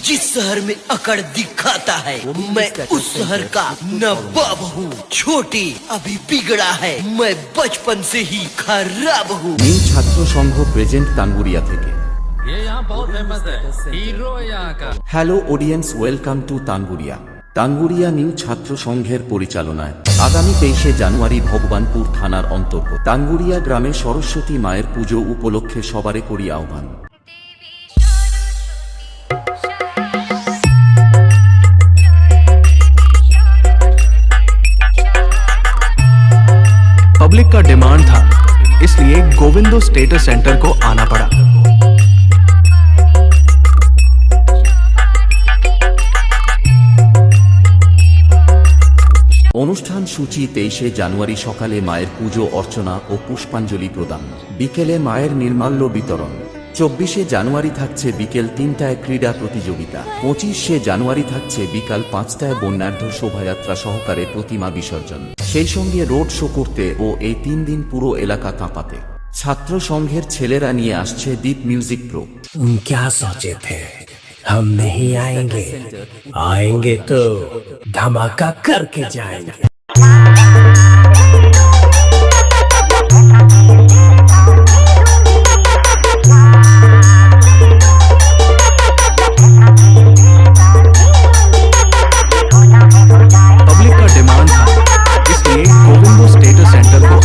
जिस शहर में अकड़ दिखाता है मैं उस शहर का नवाब हूँ। छोटी अभी बिगड़ा है, मैं बचपन से ही खराब हूँ। नील छात्र संघ प्रेजेंट तानगुरिया থেকে। ये यहाँ बहुत फेमस है, हीरो है यहाँ का। Hello audience, welcome to Tanguria. Tanguria new ছাত্র সংঘের পরিচালনায় আগামী 23শে জানুয়ারি ভগবানপুর থানার অন্তর্গত তানগুরিয়া গ্রামে সরস্বতী মায়ের পুজো উপলক্ষে সবারে করি আহ্বান। पब्लिक का डिमांड था, इसलिए गोविंदो स्टेटस सेंटर को आना पड़ा। অনুষ্ঠান সূচি 23শে জানুয়ারি সকালে মায়ের পুজো অর্চনা ও পুষ্পাঞ্জলি প্রদান, বিকেলে মায়ের নির্মাল্য বিতরণ। 24শে জানুয়ারি থাকছে বিকেল 3টায় ক্রীড়া প্রতিযোগিতা। 25শে জানুয়ারি থাকছে বিকাল 5টায় বর্ণাঢ্য শোভাযাত্রা সহকারে প্রতিমা বিসর্জন, সেই সঙ্গে রোড শো করতে ও এই 3 দিন পুরো এলাকা কাঁপাতে ছাত্র সংঘের ছেলেরা নিয়ে আসছে দীপ মিউজিক প্রো। तुम क्या सोचे थे हम नहीं आएंगे? आएंगे तो धमाका करके जाएंगे। पब्लिक का डिमांड था, इसलिए गोविंदो स्टेटस सेंटर को